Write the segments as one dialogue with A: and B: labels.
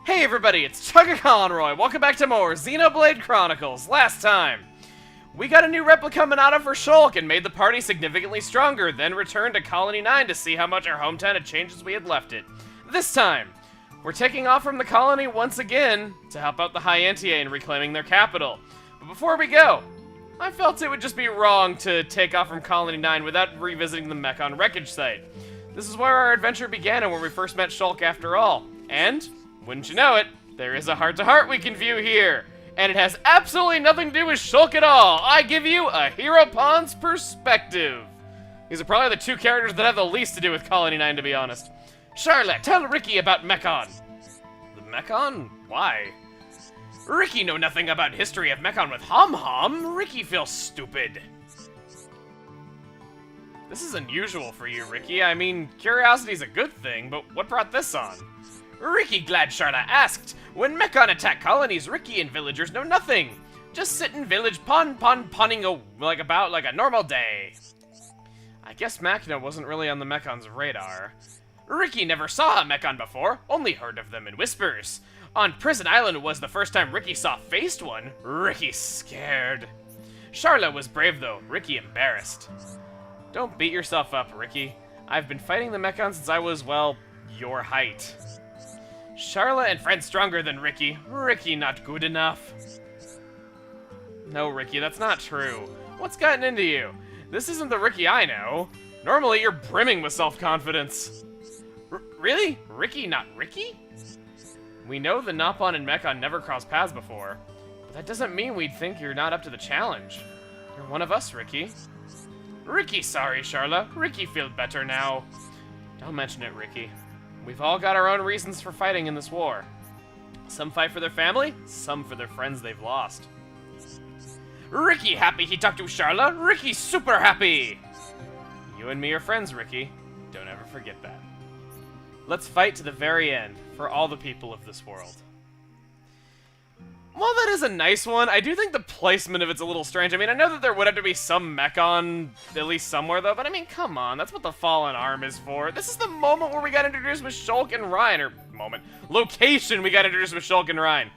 A: Hey everybody, it's Chugga Conroy. Welcome back to more Xenoblade Chronicles. Last time, we got a new replica Monado for Shulk and made the party significantly stronger, then returned to Colony 9 to see how much our hometown had changed as we had left it. This time, we're taking off from the colony once again to help out the High Entia in reclaiming their capital. But before we go, I felt it would just be wrong to take off from Colony 9 without revisiting the Mechon wreckage site. This is where our adventure began and where we first met Shulk after all. And wouldn't you know it, there is a heart-to-heart we can view here. And it has absolutely nothing to do with Shulk at all. I give you a Hero Pawn's perspective. These are probably the two characters that have the least to do with Colony 9, to be honest. Charlotte, tell Ricky about Mechon. The Mechon? Why? Ricky know nothing about history of Mechon with Hom-Hom. Ricky feels stupid. This is unusual for you, Ricky. I mean, curiosity's a good thing, but what brought this on? Ricky glad Charla asked. When Mechon attack colonies, Ricky and villagers know nothing. Just sit in village punning about like a normal day. I guess Machina wasn't really on the Mechon's radar. Ricky never saw a Mechon before, only heard of them in whispers. On Prison Island was the first time Ricky faced one. Ricky scared. Charla was brave though, Ricky embarrassed. Don't beat yourself up, Ricky. I've been fighting the Mechon since I was, well, your height. Charla and friends stronger than Ricky. Ricky not good enough. No, Ricky, that's not true. What's gotten into you? This isn't the Ricky I know. Normally, you're brimming with self-confidence. Really? Ricky, not Ricky? We know the Nopon and Mechon never crossed paths before, but that doesn't mean we'd think you're not up to the challenge. You're one of us, Ricky. Ricky, sorry, Charla. Ricky feel better now. Don't mention it, Ricky. We've all got our own reasons for fighting in this war. Some fight for their family, some for their friends they've lost. Ricky happy he talked to Charla. Ricky super happy. You and me are friends, Ricky. Don't ever forget that. Let's fight to the very end for all the people of this world. While that is a nice one, I do think the placement of it's a little strange. I mean, I know that there would have to be some Mechon, at least somewhere, though, but I mean, come on, that's what the Fallen Arm is for. This is the moment where we got introduced with Shulk and Ryan, or location we got introduced with Shulk and Ryan.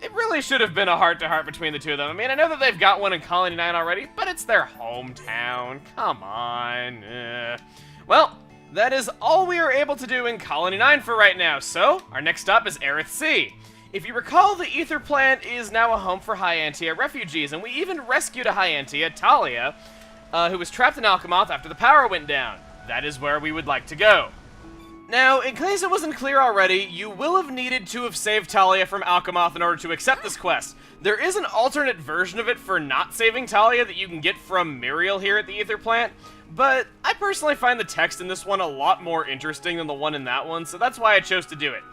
A: It really should have been a heart-to-heart between the two of them. I mean, I know that they've got one in Colony 9 already, but it's their hometown. Come on. Well, that is all we are able to do in Colony 9 for right now, so our next stop is Eryth Sea. If you recall, the Ether Plant is now a home for High Entia refugees, and we even rescued a High Entia, Talia, who was trapped in Alchemoth after the power went down. That is where we would like to go. Now, in case it wasn't clear already, you will have needed to have saved Talia from Alchemoth in order to accept this quest. There is an alternate version of it for not saving Talia that you can get from Muriel here at the Ether Plant, but I personally find the text in this one a lot more interesting than the one in that one, so that's why I chose to do it.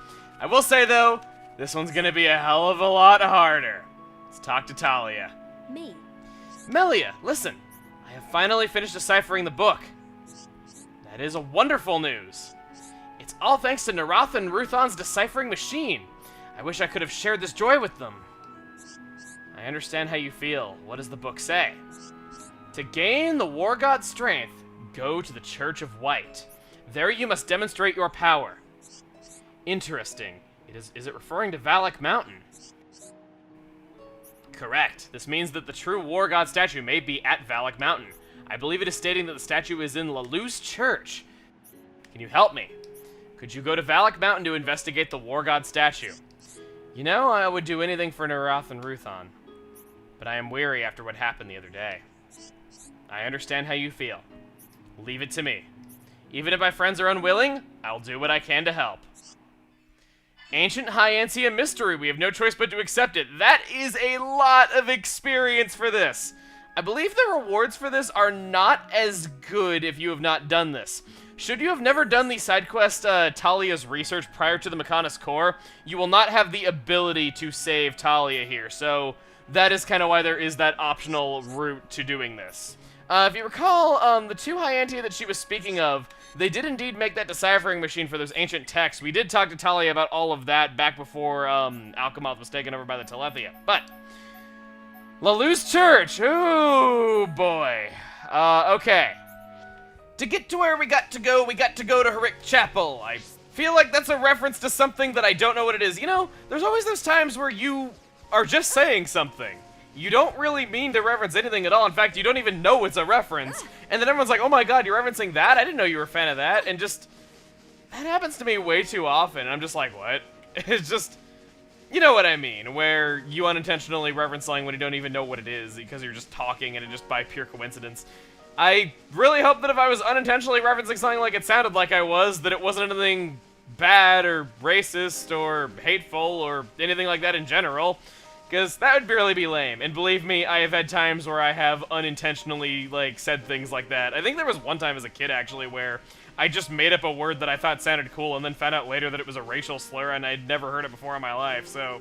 A: I will say, though, this one's gonna be a hell of a lot harder. Let's talk to Talia.
B: Me.
A: Melia, listen. I have finally finished deciphering the book. That is a wonderful news. It's all thanks to Narath and Ruthon's deciphering machine. I wish I could have shared this joy with them. I understand how you feel. What does the book say? To gain the War God's strength, go to the Church of White. There you must demonstrate your power. Interesting. Is it referring to Valak Mountain? Correct. This means that the true War God statue may be at Valak Mountain. I believe it is stating that the statue is in Laluz Church. Can you help me? Could you go to Valak Mountain to investigate the War God statue? You know, I would do anything for Narath and Ruthon, but I am weary after what happened the other day. I understand how you feel. Leave it to me. Even if my friends are unwilling, I'll do what I can to help. Ancient High Entia mystery. We have no choice but to accept it. That is a lot of experience for this. I believe the rewards for this are not as good if you have not done this. Should you have never done the side quest Talia's research prior to the Mechonis core, you will not have the ability to save Talia here. So that is kind of why there is that optional route to doing this. If you recall, the two High Entia that she was speaking of, they did indeed make that deciphering machine for those ancient texts. We did talk to Talia about all of that back before Alchemoth was taken over by the Telethia. But Laluz Church, ooh boy. Okay. To get to where we got to go to Herrick Chapel. I feel like that's a reference to something that I don't know what it is. You know, there's always those times where you are just saying something. You don't really mean to reference anything at all. In fact, you don't even know it's a reference. And then everyone's like, oh my god, you're referencing that? I didn't know you were a fan of that. And just, that happens to me way too often. And I'm just like, what? It's just, you know what I mean, where you unintentionally reference something when you don't even know what it is because you're just talking and it just by pure coincidence. I really hope that if I was unintentionally referencing something like it sounded like I was, that it wasn't anything bad or racist or hateful or anything like that in general. Because that would really be lame. And believe me, I have had times where I have unintentionally, like, said things like that. I think there was one time as a kid, actually, where I just made up a word that I thought sounded cool and then found out later that it was a racial slur and I'd never heard it before in my life. So,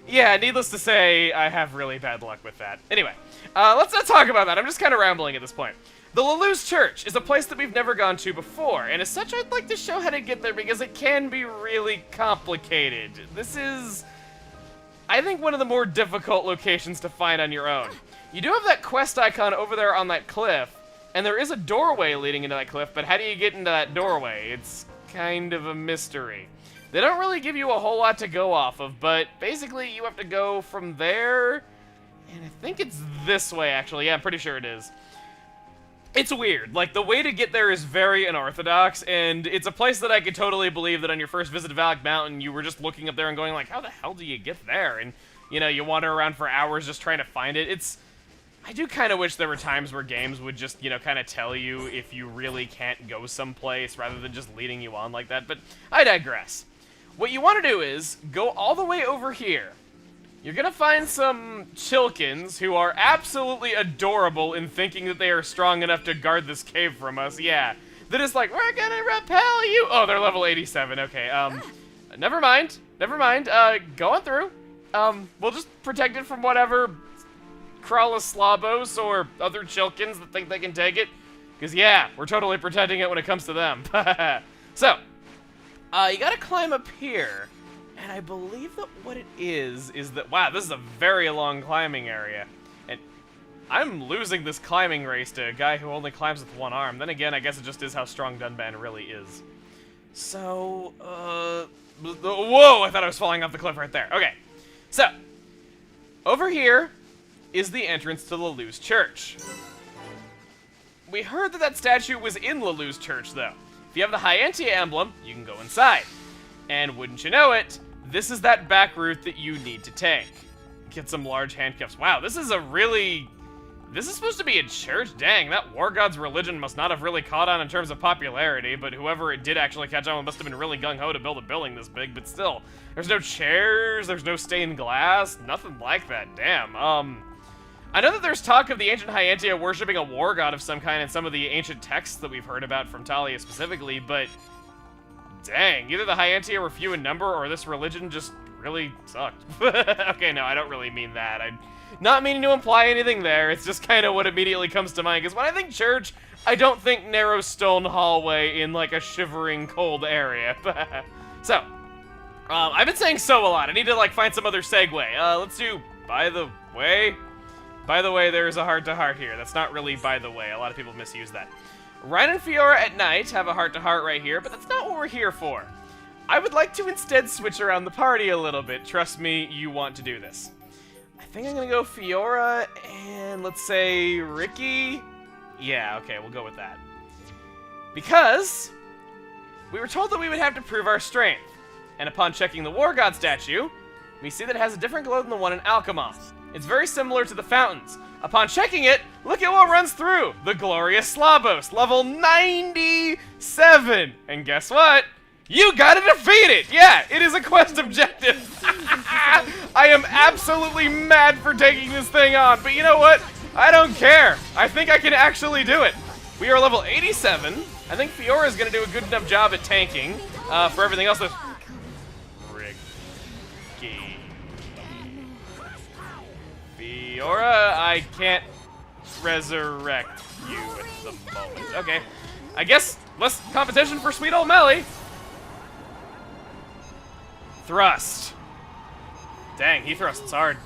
A: yeah, needless to say, I have really bad luck with that. Anyway, let's not talk about that. I'm just kind of rambling at this point. The Lelou's Church is a place that we've never gone to before, and as such, I'd like to show how to get there because it can be really complicated. This is, I think, one of the more difficult locations to find on your own. You do have that quest icon over there on that cliff, and there is a doorway leading into that cliff, but how do you get into that doorway? It's kind of a mystery. They don't really give you a whole lot to go off of, but basically you have to go from there, and I think it's this way, actually. Yeah, I'm pretty sure it is. It's weird. Like, the way to get there is very unorthodox, and it's a place that I could totally believe that on your first visit to Valak Mountain, you were just looking up there and going like, how the hell do you get there? And, you know, you wander around for hours just trying to find it. I do kind of wish there were times where games would just, you know, kind of tell you if you really can't go someplace rather than just leading you on like that, but I digress. What you want to do is go all the way over here. You're gonna find some Chilkins who are absolutely adorable in thinking that they are strong enough to guard this cave from us. Yeah, that is like, we're gonna repel you. Oh, they're level 87. Okay, never mind. Go on through. We'll just protect it from whatever Kraloslabos or other Chilkins that think they can take it. Because, yeah, we're totally protecting it when it comes to them. So, you gotta climb up here. And I believe that what it is that, wow, this is a very long climbing area. And I'm losing this climbing race to a guy who only climbs with one arm. Then again, I guess it just is how strong Dunban really is. So, whoa, I thought I was falling off the cliff right there. Okay, so, over here is the entrance to Lelou's Church. We heard that statue was in Lelou's Church, though. If you have the High Entia emblem, you can go inside. And wouldn't you know it, this is that back route that you need to take. Get some large handcuffs. Wow, this is supposed to be a church? Dang, that war god's religion must not have really caught on in terms of popularity, but whoever it did actually catch on must have been really gung-ho to build a building this big, but still. There's no chairs, there's no stained glass, nothing like that, damn. I know that there's talk of the ancient High Entia worshipping a war god of some kind in some of the ancient texts that we've heard about from Talia specifically, but dang, either the High Entia were few in number or this religion just really sucked. Okay, no, I don't really mean that. I'm not meaning to imply anything there. It's just kind of what immediately comes to mind. Because when I think church, I don't think narrow stone hallway in like a shivering cold area. So, I've been saying so a lot. I need to like find some other segue. Let's do by the way. By the way, there's a heart-to-heart here. That's not really by the way. A lot of people misuse that. Ryan and Fiora at night have a heart-to-heart right here, but that's not what we're here for. I would like to instead switch around the party a little bit. Trust me, you want to do this. I think I'm gonna go Fiora and let's say Ricky. Yeah, okay, we'll go with that. Because we were told that we would have to prove our strength. And upon checking the War God statue, we see that it has a different glow than the one in Alchemoth. It's very similar to the fountains. Upon checking it, look at what runs through! The glorious Slabos, level 97! And guess what? You gotta defeat it! Yeah, it is a quest objective! I am absolutely mad for taking this thing on, but you know what? I don't care. I think I can actually do it. We are level 87. I think Fiora's gonna do a good enough job at tanking. For everything else, there's Fiora, I can't resurrect you at the moment. Okay, I guess less competition for sweet old Melly. Thrust. Dang, he thrusts hard.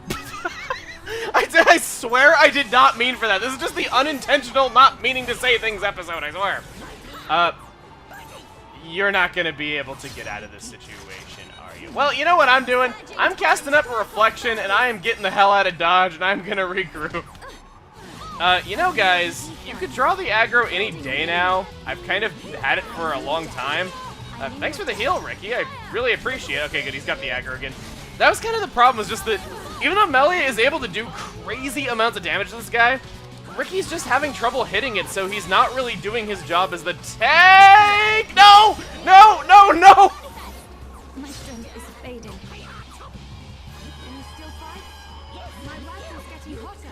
A: I swear I did not mean for that. This is just the unintentional not meaning to say things episode, I swear. you're not going to be able to get out of this situation, are you? Well, you know what I'm doing? I'm casting up a reflection, and I am getting the hell out of dodge, and I'm going to regroup. You know, guys, you could draw the aggro any day now. I've kind of had it for a long time. Thanks for the heal, Ricky. I really appreciate it. Okay, good. He's got the aggro again. That was kind of the problem, was just that even though Melia is able to do crazy amounts of damage to this guy, Ricky's just having trouble hitting it, so he's not really doing his job as the tank. No! No! No! No!
B: My strength is fading. Can you still fight? My rifle's getting hotter.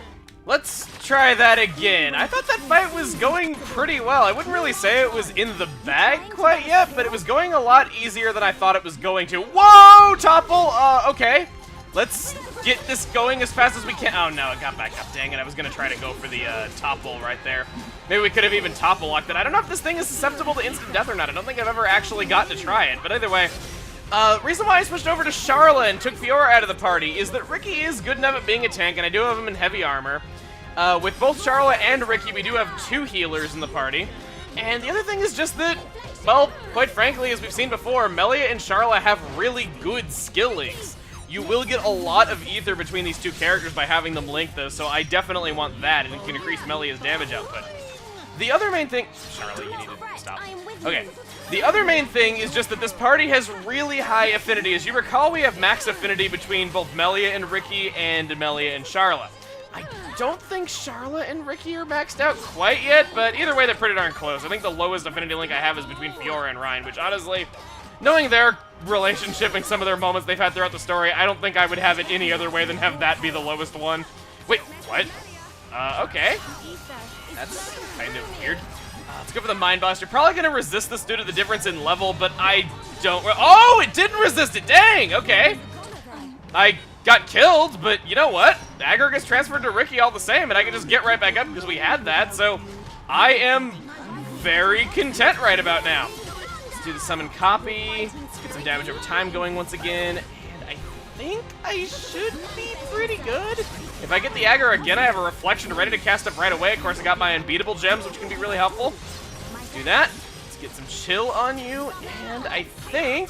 A: Let's try that again. I thought that fight was going pretty well. I wouldn't really say it was in the bag quite yet, but it was going a lot easier than I thought it was going to. Whoa! Topple! Okay. Let's get this going as fast as we can. Oh no, it got back up. Dang it, I was gonna try to go for the topple right there. Maybe we could have even topple locked it. I don't know if this thing is susceptible to instant death or not. I don't think I've ever actually gotten to try it, but either way. Reason why I switched over to Charla and took Fiora out of the party is that Ricky is good enough at being a tank, and I do have him in heavy armor. With both Charla and Ricky, we do have 2 healers in the party. And the other thing is just that, well, quite frankly, as we've seen before, Melia and Charla have really good skill links. You will get a lot of ether between these 2 characters by having them linked, though, so I definitely want that, and it can increase Melia's damage output. The other main thing... Charla, you need to stop. Okay. The other main thing is just that this party has really high affinity. As you recall, we have max affinity between both Melia and Ricky and Melia and Charla. I don't think Charla and Ricky are maxed out quite yet, but either way, they're pretty darn close. I think the lowest affinity link I have is between Fiora and Ryan, which honestly... Knowing their relationship and some of their moments they've had throughout the story, I don't think I would have it any other way than have that be the lowest one. Wait, what? Okay. That's kind of weird. Let's go for the Mind Blaster. Probably going to resist this due to the difference in level, but I don't... Oh, it didn't resist it! Dang! Okay. I got killed, but you know what? The aggro gets transferred to Ricky all the same, and I can just get right back up because we had that, so I am very content right about now. Let's do the summon copy. Let's get some damage over time going once again. And I think I should be pretty good. If I get the aggro again, I have a reflection ready to cast up right away. Of course, I got my unbeatable gems, which can be really helpful. Let's do that. Let's get some chill on you. And I think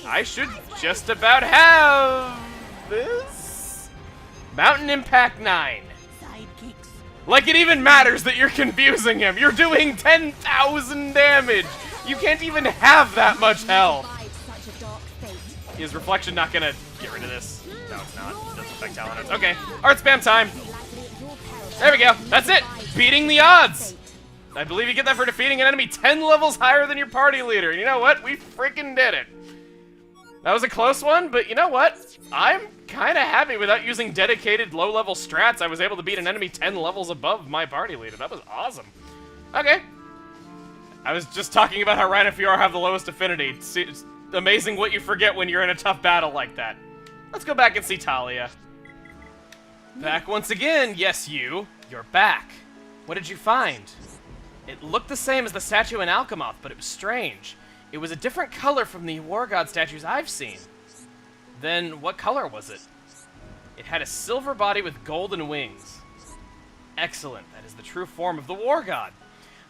A: I should just about have this. Mountain Impact 9. Like it even matters that you're confusing him. You're doing 10,000 damage. You can't even have that much health. Is Reflection not gonna get rid of this? No, it's not. It doesn't affect Talonets. Okay, art spam time. There we go. That's it. Beating the odds. I believe you get that for defeating an enemy 10 levels higher than your party leader. And you know what? We freaking did it. That was a close one, but you know what? I'm kind of happy without using dedicated low-level strats. I was able to beat an enemy 10 levels above my party leader. That was awesome. Okay. I was just talking about how Ryan and Fiora have the lowest affinity. It's amazing what you forget when you're in a tough battle like that. Let's go back and see Talia. Back once again. Yes, you're back. What did you find? It looked the same as the statue in Alchemoth, but it was strange. It was a different color from the War God statues I've seen. Then, what color was it? It had a silver body with golden wings. Excellent. That is the true form of the War God.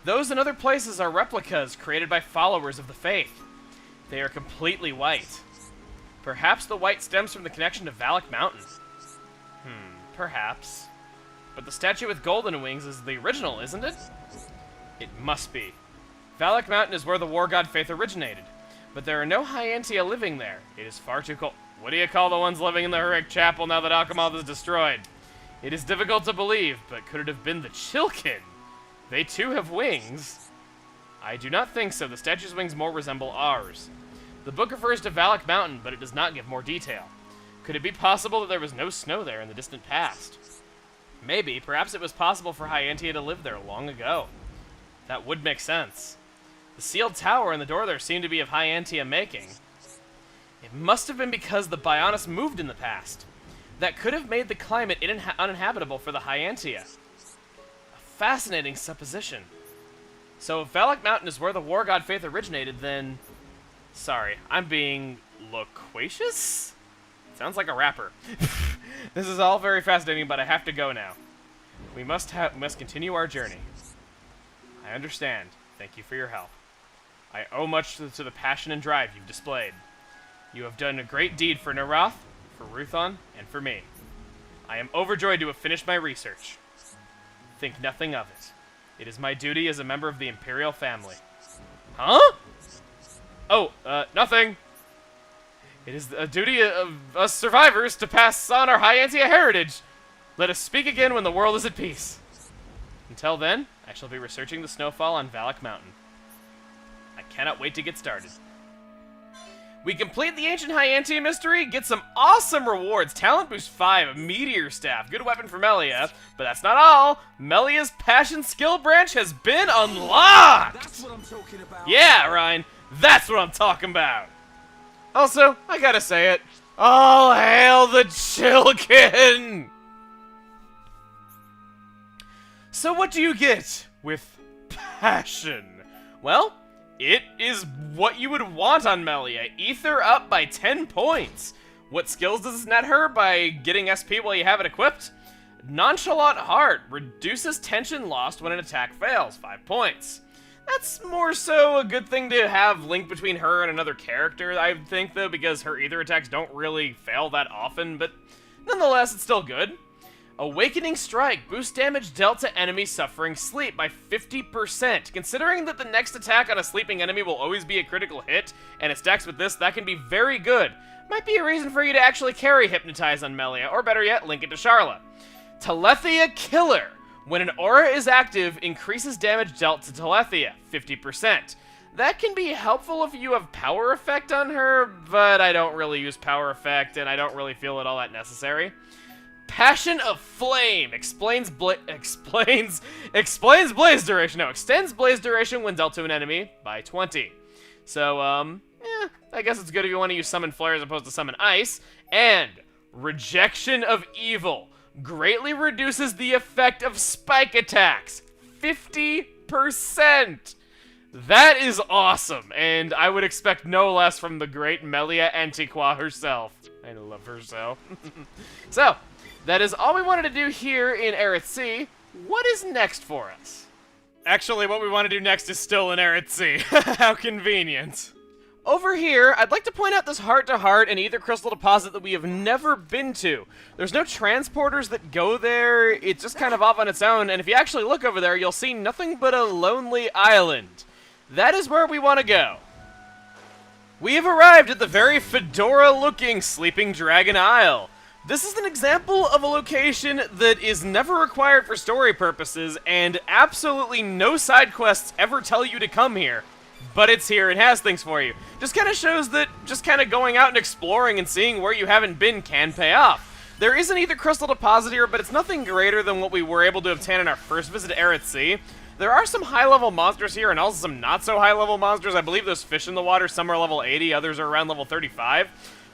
A: Those and other places are replicas created by followers of the faith. They are completely white. Perhaps the white stems from the connection to Valak Mountain. Perhaps. But the statue with golden wings is the original, isn't it? It must be. Valak Mountain is where the War God faith originated, but there are no High Entia living there. It is far too cold. What do you call the ones living in the Heroic Chapel now that Alchemoth is destroyed? It is difficult to believe, but could it have been the Chilkin? They too have wings. I do not think so. The statue's wings more resemble ours. The book refers to Valak Mountain, but it does not give more detail. Could it be possible that there was no snow there in the distant past? Maybe. Perhaps it was possible for High Entia to live there long ago. That would make sense. The sealed tower and the door there seem to be of High Entia making. It must have been because the Bionis moved in the past. That could have made the climate uninhabitable for the High Entia. A fascinating supposition. So if Valak Mountain is where the War God faith originated, then... Sorry, I'm being loquacious? Sounds like a rapper. This is all very fascinating, but I have to go now. We must continue our journey. I understand. Thank you for your help. I owe much to the passion and drive you've displayed. You have done a great deed for Narath, for Ruthon, and for me. I am overjoyed to have finished my research. Think nothing of it. It is my duty as a member of the Imperial family. Huh? Oh, nothing. It is a duty of us survivors to pass on our High Entia heritage. Let us speak again when the world is at peace. Until then, I shall be researching the snowfall on Valak Mountain. I cannot wait to get started. We complete the ancient High Entia mystery, get some awesome rewards. Talent boost 5, a meteor staff, good weapon for Melia. But that's not all. Melia's passion skill branch has been unlocked.
C: That's what I'm talking about.
A: Yeah, Ryan, that's what I'm talking about. Also, I gotta say it. All hail the Chilkin! So what do you get with passion? Well, it is what you would want on Melia. Ether up by 10 points. What skills does this net her by getting SP while you have it equipped? Nonchalant Heart reduces tension lost when an attack fails, 5 points. That's more so a good thing to have linked between her and another character, I think, though, because her Ether attacks don't really fail that often, but nonetheless, it's still good. Awakening Strike boosts damage dealt to enemies suffering sleep by 50%. Considering that the next attack on a sleeping enemy will always be a critical hit, and it stacks with this, that can be very good. Might be a reason for you to actually carry Hypnotize on Melia, or better yet, link it to Sharla. Telethia Killer. When an aura is active, increases damage dealt to Telethia, 50%. That can be helpful if you have Power Effect on her, but I don't really use Power Effect, and I don't really feel it all that necessary. Passion of Flame extends blaze duration. No, extends blaze duration when dealt to an enemy by 20. So, I guess it's good if you want to use Summon Flare as opposed to Summon Ice. And Rejection of Evil greatly reduces the effect of spike attacks. 50%! That is awesome, and I would expect no less from the great Melia Antiqua herself. I love her so. So, that is all we wanted to do here in Eryth Sea. What is next for us? Actually, what we want to do next is still in Eryth Sea. How convenient. Over here, I'd like to point out this heart-to-heart and Ether Crystal deposit that we have never been to. There's no transporters that go there, it's just kind of off on its own, and if you actually look over there, you'll see nothing but a lonely island. That is where we want to go. We have arrived at the very fedora-looking Sleeping Dragon Isle. This is an example of a location that is never required for story purposes, and absolutely no side quests ever tell you to come here. But it's here, it has things for you. Just kind of shows that just kind of going out and exploring and seeing where you haven't been can pay off. There is an Ether Crystal deposit here, but it's nothing greater than what we were able to obtain in our first visit to Eryth Sea. There are some high-level monsters here, and also some not-so-high-level monsters. I believe those fish in the water, some are level 80, others are around level 35.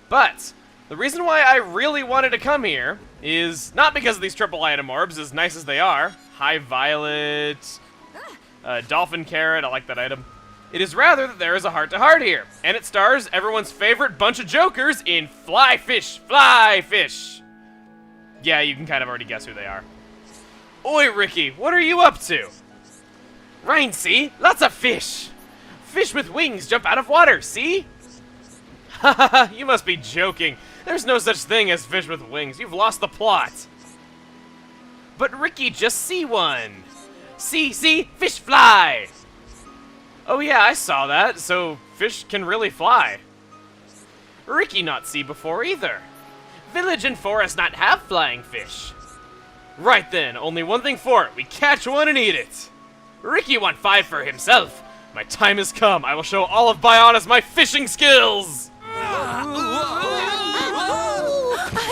A: But the reason why I really wanted to come here is not because of these triple item orbs, as nice as they are. High Violet, Dolphin Carrot, I like that item. It is rather that there is a heart-to-heart here, and it stars everyone's favorite bunch of jokers in Fly Fish. Yeah, you can kind of already guess who they are. Oi, Ricky, what are you up to? Rain, see? Lots of fish. Fish with wings jump out of water, see? Haha, you must be joking. There's no such thing as fish with wings. You've lost the plot. But Ricky, just see one. See, fish fly. Oh yeah, I saw that, so fish can really fly. Ricky not see before either. Village and forest not have flying fish. Right then, only one thing for it. We catch one and eat it. Ricky want 5 for himself. My time has come. I will show all of Bionis my fishing skills.
B: Are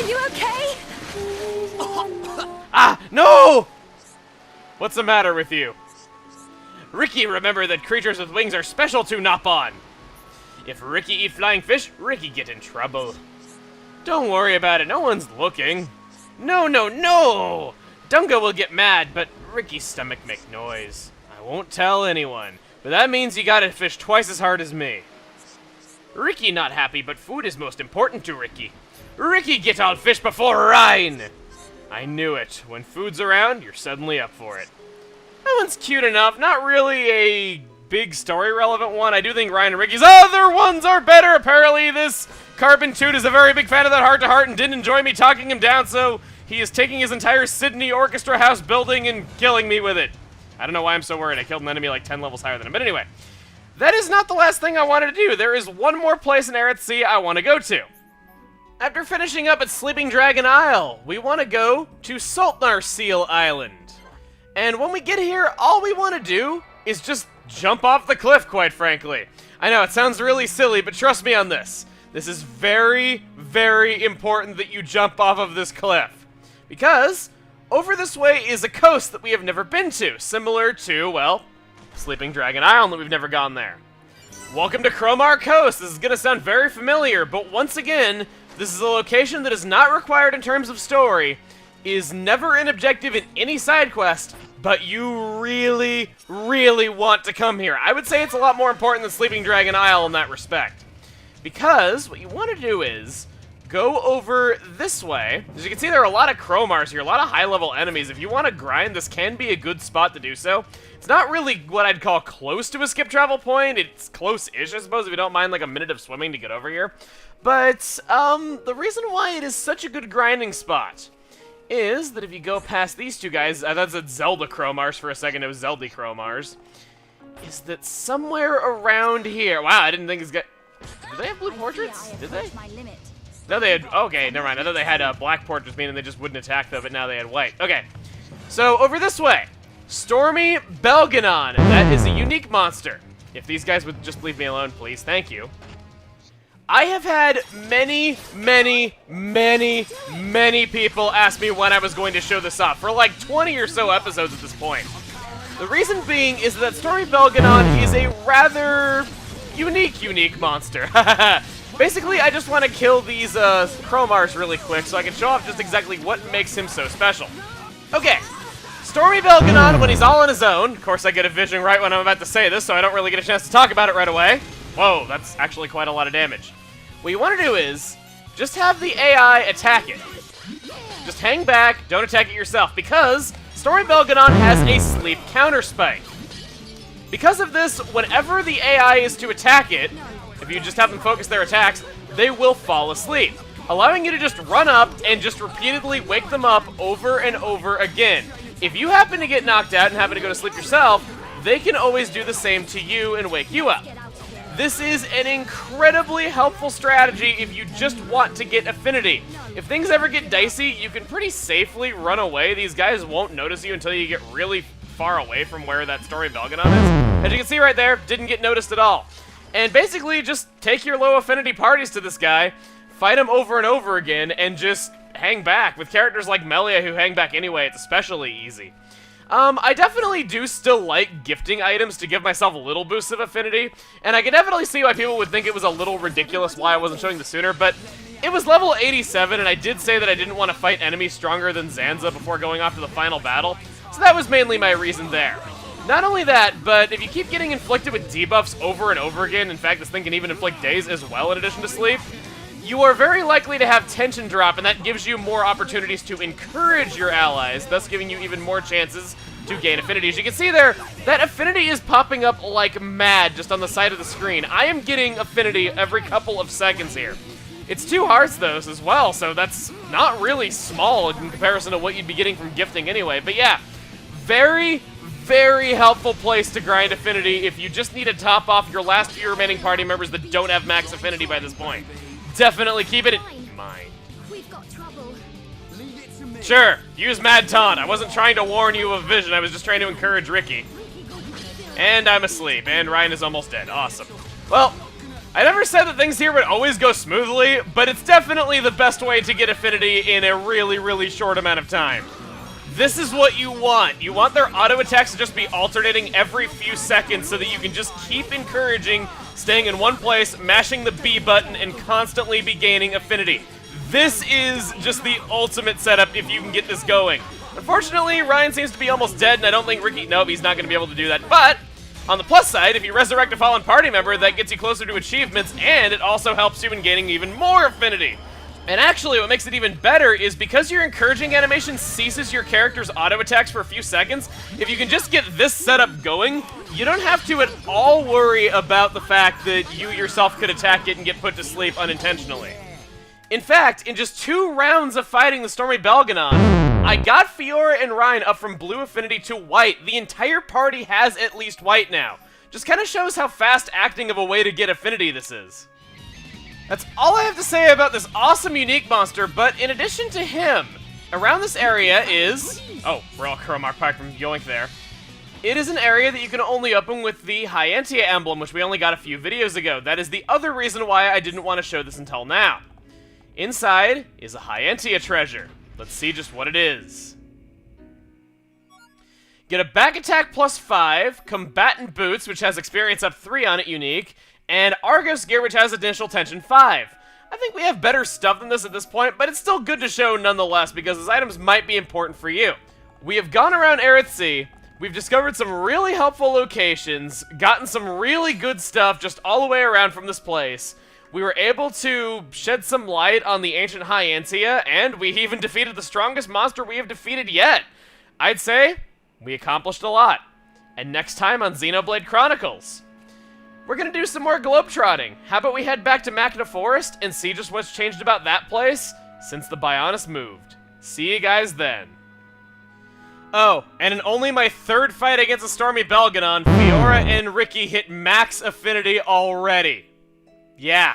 B: you okay?
A: Ah, no! What's the matter with you? Ricky, remember that creatures with wings are special to Napon. If Ricky eat flying fish, Ricky get in trouble. Don't worry about it, no one's looking. No! Dunga will get mad, but Ricky's stomach make noise. I won't tell anyone, but that means you gotta fish twice as hard as me. Ricky not happy, but food is most important to Ricky. Ricky get all fish before Rhine! I knew it. When food's around, you're suddenly up for it. That one's cute enough, not really a big story-relevant one. I do think Ryan and Ricky's other ones are better. Apparently, this Carbon Toot is a very big fan of that heart-to-heart and didn't enjoy me talking him down, so he is taking his entire Sydney Orchestra House building and killing me with it. I don't know why I'm so worried. I killed an enemy like 10 levels higher than him. But anyway, that is not the last thing I wanted to do. There is one more place in Eryth Sea I want to go to. After finishing up at Sleeping Dragon Isle, we want to go to Sultnar Seal Island. And when we get here, all we want to do is just jump off the cliff, quite frankly. I know, it sounds really silly, but trust me on this. This is very, very important that you jump off of this cliff. Because over this way is a coast that we have never been to, similar to, well, Sleeping Dragon Island that we've never gone there. Welcome to Cromar Coast. This is going to sound very familiar, but once again, this is a location that is not required in terms of story, is never an objective in any side quest, but you really, really want to come here. I would say it's a lot more important than Sleeping Dragon Isle in that respect. Because what you want to do is go over this way. As you can see, there are a lot of Cromars here, a lot of high-level enemies. If you want to grind, this can be a good spot to do so. It's not really what I'd call close to a skip travel point. It's close-ish, I suppose, if you don't mind like a minute of swimming to get over here. But the reason why it is such a good grinding spot is that if you go past these two guys, I thought it said Zelda Cromars for a second, it was Zelda Cromars, is that somewhere around here, wow, I didn't think it's got, did they have blue portraits? Did they? No, they had, okay, never mind, I thought they had black portraits, meaning they just wouldn't attack them, but now they had white. Okay, so over this way, Stormy Belganon, that is a unique monster. If these guys would just leave me alone, please, thank you. I have had many, many, many, many people ask me when I was going to show this off, for like 20 or so episodes at this point. The reason being is that Stormy Belganon is a rather unique monster. Basically, I just want to kill these Cromars really quick so I can show off just exactly what makes him so special. Okay, Stormy Belganon when he's all on his own. Of course, I get a vision right when I'm about to say this, so I don't really get a chance to talk about it right away. Whoa, that's actually quite a lot of damage. What you want to do is just have the AI attack it. Just hang back, don't attack it yourself, because Stormy Belganon has a sleep counter spike. Because of this, whenever the AI is to attack it, if you just have them focus their attacks, they will fall asleep, allowing you to just run up and just repeatedly wake them up over and over again. If you happen to get knocked out and happen to go to sleep yourself, they can always do the same to you and wake you up. This is an incredibly helpful strategy if you just want to get affinity. If things ever get dicey, you can pretty safely run away. These guys won't notice you until you get really far away from where that Stormy Belganon is. As you can see right there, didn't get noticed at all. And basically, just take your low affinity parties to this guy, fight him over and over again, and just hang back. With characters like Melia who hang back anyway, it's especially easy. I definitely do still like gifting items to give myself a little boost of affinity, and I can definitely see why people would think it was a little ridiculous why I wasn't showing this sooner, but it was level 87, and I did say that I didn't want to fight enemies stronger than Zanza before going off to the final battle, so that was mainly my reason there. Not only that, but if you keep getting inflicted with debuffs over and over again, in fact, this thing can even inflict daze as well in addition to sleep, you are very likely to have tension drop, and that gives you more opportunities to encourage your allies, thus giving you even more chances to gain affinity. As you can see there, that affinity is popping up like mad just on the side of the screen. I am getting affinity every couple of seconds here. It's 2 hearts, though, as well, so that's not really small in comparison to what you'd be getting from gifting anyway. But yeah, very, very helpful place to grind affinity if you just need to top off your last few remaining party members that don't have max affinity by this point. Definitely keep it in mind.
B: We've got trouble.
A: Sure, use Mad Taunt. I wasn't trying to warn you of vision, I was just trying to encourage Ricky. And I'm asleep, and Ryan is almost dead. Awesome. Well, I never said that things here would always go smoothly, but it's definitely the best way to get affinity in a really, really short amount of time. This is what you want. You want their auto attacks to just be alternating every few seconds so that you can just keep encouraging, staying in one place, mashing the B button, and constantly be gaining affinity. This is just the ultimate setup if you can get this going. Unfortunately, Ryan seems to be almost dead, and I don't think Ricky... Nope, he's not going to be able to do that. But, on the plus side, if you resurrect a fallen party member, that gets you closer to achievements, and it also helps you in gaining even more affinity. And actually, what makes it even better is because your encouraging animation ceases your character's auto attacks for a few seconds, if you can just get this setup going, you don't have to at all worry about the fact that you yourself could attack it and get put to sleep unintentionally. In fact, in just 2 rounds of fighting the Stormy Belganon, I got Fiora and Ryan up from blue affinity to white. The entire party has at least white now. Just kind of shows how fast acting of a way to get affinity this is. That's all I have to say about this awesome unique monster, but in addition to him, around this area is... Oh, we're all Chromark Pike from Yoink there. It is an area that you can only open with the High Entia emblem, which we only got a few videos ago. That is the other reason why I didn't want to show this until now. Inside is a High Entia treasure. Let's see just what it is. Get a back attack plus 5, combatant boots, which has experience up 3 on it, unique, and Argos gear, which has initial tension 5. I think we have better stuff than this at this point, but it's still good to show nonetheless, because these items might be important for you. We have gone around Eryth Sea, we've discovered some really helpful locations, gotten some really good stuff just all the way around from this place. We were able to shed some light on the ancient High Entia, and we even defeated the strongest monster we have defeated yet. I'd say we accomplished a lot. And next time on Xenoblade Chronicles, we're gonna do some more globetrotting. How about we head back to Machina Forest and see just what's changed about that place since the Bionis moved. See you guys then. Oh, and in only my 3rd fight against a Stormy Belganon, Fiora and Ricky hit max affinity already. Yeah.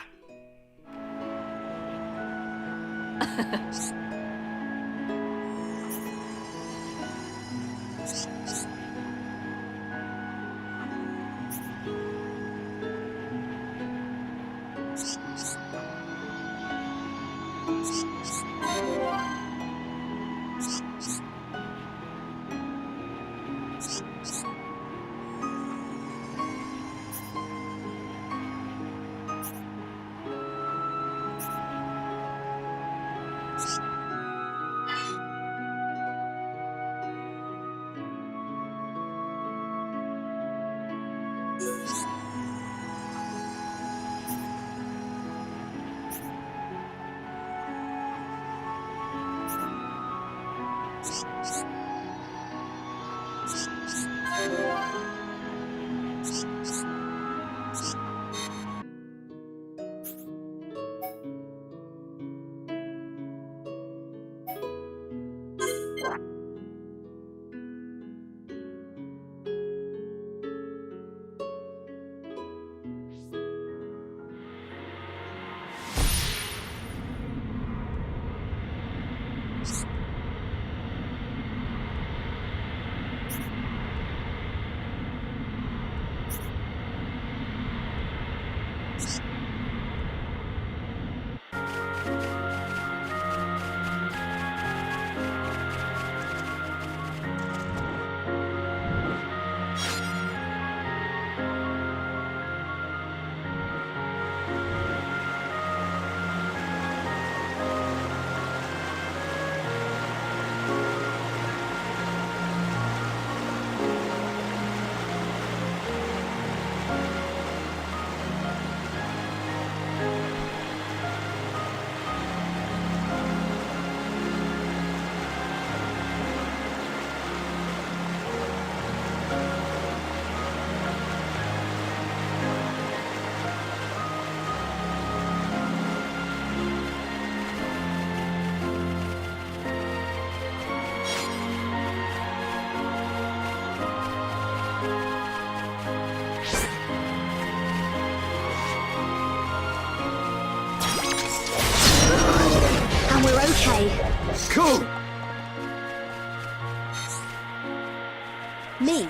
B: Okay.
C: Cool.
B: Me.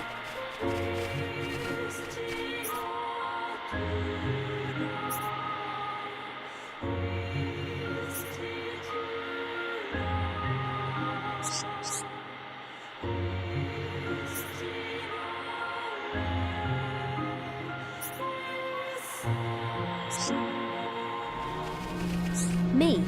B: Me.